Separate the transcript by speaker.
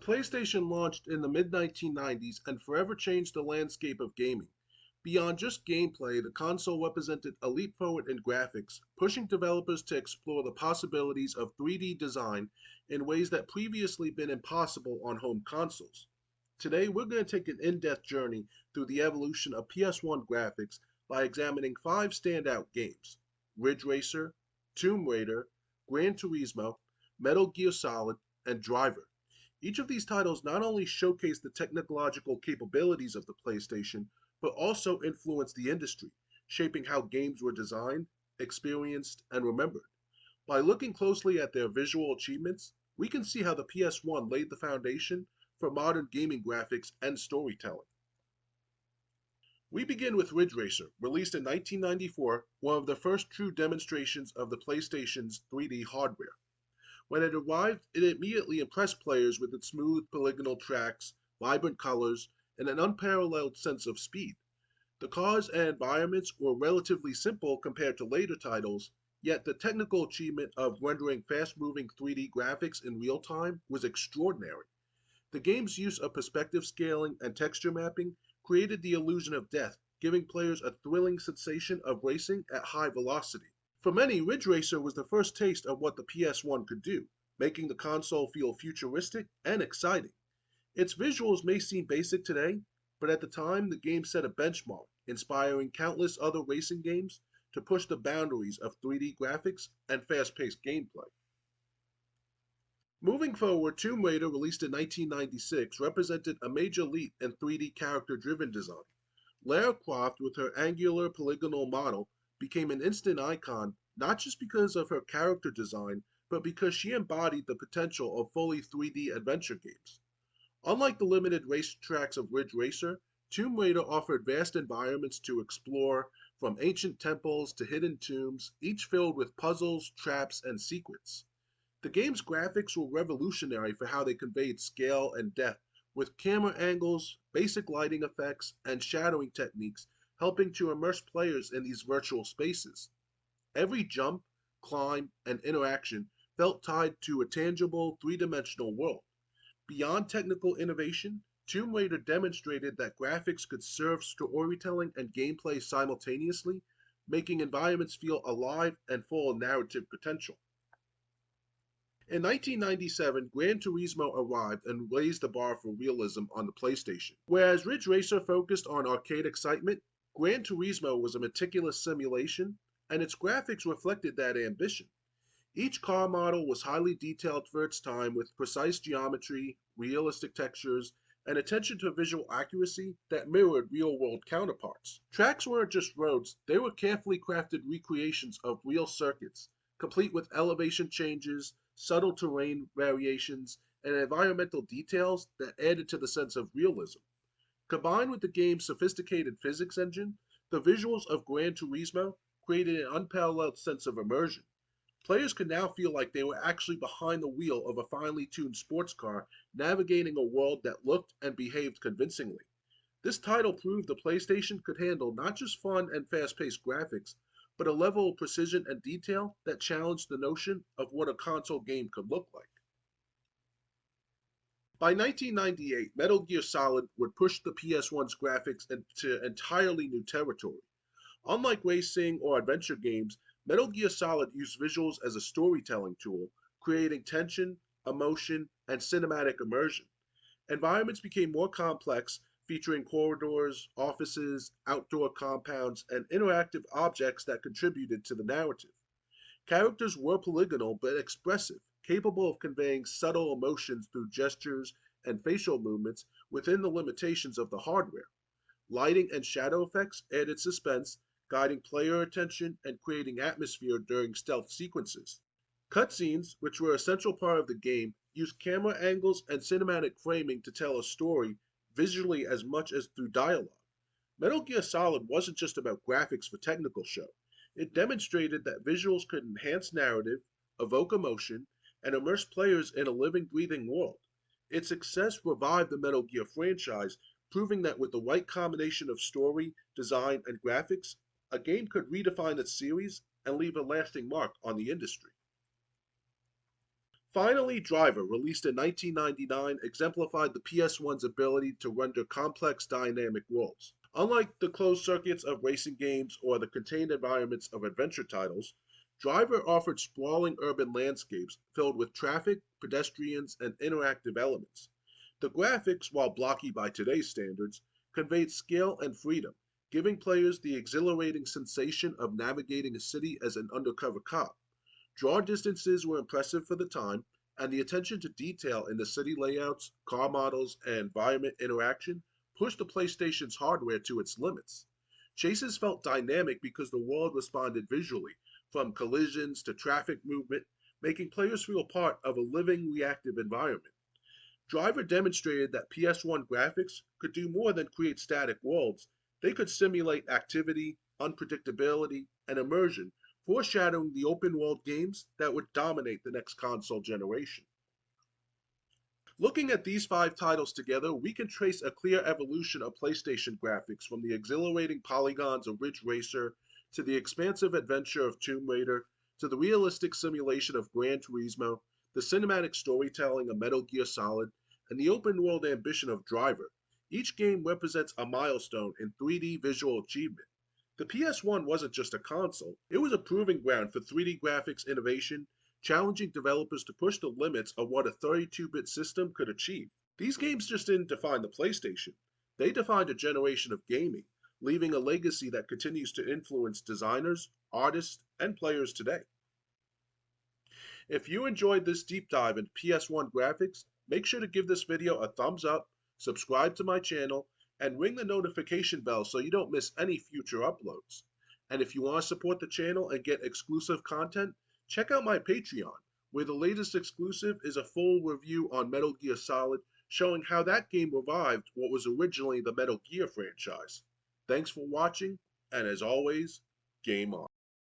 Speaker 1: PlayStation launched in the mid-1990s and forever changed the landscape of gaming. Beyond just gameplay, the console represented a leap forward in graphics, pushing developers to explore the possibilities of 3D design in ways that previously been impossible on home consoles. Today, we're going to take an in-depth journey through the evolution of PS1 graphics by examining five standout games: Ridge Racer, Tomb Raider, Gran Turismo, Metal Gear Solid, and Driver. Each of these titles not only showcased the technological capabilities of the PlayStation, but also influenced the industry, shaping how games were designed, experienced, and remembered. By looking closely at their visual achievements, we can see how the PS1 laid the foundation for modern gaming graphics and storytelling. We begin with Ridge Racer, released in 1994, one of the first true demonstrations of the PlayStation's 3D hardware. When it arrived, it immediately impressed players with its smooth polygonal tracks, vibrant colors, and an unparalleled sense of speed. The cars and environments were relatively simple compared to later titles, yet the technical achievement of rendering fast-moving 3D graphics in real time was extraordinary. The game's use of perspective scaling and texture mapping created the illusion of death, giving players a thrilling sensation of racing at high velocity. For many, Ridge Racer was the first taste of what the PS1 could do, making the console feel futuristic and exciting. Its visuals may seem basic today, but at the time the game set a benchmark, inspiring countless other racing games to push the boundaries of 3D graphics and fast-paced gameplay. Moving forward, Tomb Raider, released in 1996, represented a major leap in 3D character-driven design. Lara Croft, with her angular polygonal model, became an instant icon not just because of her character design, but because she embodied the potential of fully 3D adventure games. Unlike the limited racetracks of Ridge Racer, Tomb Raider offered vast environments to explore, from ancient temples to hidden tombs, each filled with puzzles, traps, and secrets. The game's graphics were revolutionary for how they conveyed scale and depth, with camera angles, basic lighting effects, and shadowing techniques helping to immerse players in these virtual spaces. Every jump, climb, and interaction felt tied to a tangible, three-dimensional world. Beyond technical innovation, Tomb Raider demonstrated that graphics could serve storytelling and gameplay simultaneously, making environments feel alive and full of narrative potential. In 1997, Gran Turismo arrived and raised the bar for realism on the PlayStation. Whereas Ridge Racer focused on arcade excitement, Gran Turismo was a meticulous simulation, and its graphics reflected that ambition. Each car model was highly detailed for its time, with precise geometry, realistic textures, and attention to visual accuracy that mirrored real-world counterparts. Tracks weren't just roads, they were carefully crafted recreations of real circuits, complete with elevation changes, subtle terrain variations, and environmental details that added to the sense of realism. Combined with the game's sophisticated physics engine, the visuals of Gran Turismo created an unparalleled sense of immersion. Players could now feel like they were actually behind the wheel of a finely tuned sports car, navigating a world that looked and behaved convincingly. This title proved the PlayStation could handle not just fun and fast paced graphics, but a level of precision and detail that challenged the notion of what a console game could look like. By 1998, Metal Gear Solid would push the PS1's graphics into entirely new territory. Unlike racing or adventure games, Metal Gear Solid used visuals as a storytelling tool, creating tension, emotion, and cinematic immersion. Environments became more complex, featuring corridors, offices, outdoor compounds, and interactive objects that contributed to the narrative. Characters were polygonal but expressive, capable of conveying subtle emotions through gestures and facial movements within the limitations of the hardware. Lighting and shadow effects added suspense, guiding player attention and creating atmosphere during stealth sequences. Cutscenes, which were a central part of the game, used camera angles and cinematic framing to tell a story visually as much as through dialogue. Metal Gear Solid wasn't just about graphics for technical show. It demonstrated that visuals could enhance narrative, evoke emotion, and immerse players in a living, breathing world. Its success revived the Metal Gear franchise, proving that with the right combination of story, design, and graphics, a game could redefine its series and leave a lasting mark on the industry. Finally, Driver, released in 1999, exemplified the PS1's ability to render complex dynamic worlds. Unlike the closed circuits of racing games or the contained environments of adventure titles, Driver offered sprawling urban landscapes filled with traffic, pedestrians, and interactive elements. The graphics, while blocky by today's standards, conveyed scale and freedom, giving players the exhilarating sensation of navigating a city as an undercover cop. Draw distances were impressive for the time, and the attention to detail in the city layouts, car models, and environment interaction pushed the PlayStation's hardware to its limits. Chases felt dynamic because the world responded visually, from collisions to traffic movement, making players feel part of a living, reactive environment. Driver demonstrated that PS1 graphics could do more than create static worlds. They could simulate activity, unpredictability, and immersion, foreshadowing the open world games that would dominate the next console generation. Looking at these five titles together, we can trace a clear evolution of PlayStation graphics from the exhilarating polygons of Ridge Racer to the expansive adventure of Tomb Raider to the realistic simulation of Gran Turismo, the cinematic storytelling of Metal Gear Solid, and the open world ambition of Driver. Each game represents a milestone in 3D visual achievement. The PS1 wasn't just a console, it was a proving ground for 3D graphics innovation, challenging developers to push the limits of what a 32-bit system could achieve. These games just didn't define the PlayStation. They defined a generation of gaming, leaving a legacy that continues to influence designers, artists, and players today. If you enjoyed this deep dive into PS1 graphics, make sure to give this video a thumbs up, subscribe to my channel, and ring the notification bell so you don't miss any future uploads. And if you want to support the channel and get exclusive content, check out my Patreon, where the latest exclusive is a full review on Metal Gear Solid, showing how that game revived what was originally the Metal Gear franchise. Thanks for watching, and as always, game on.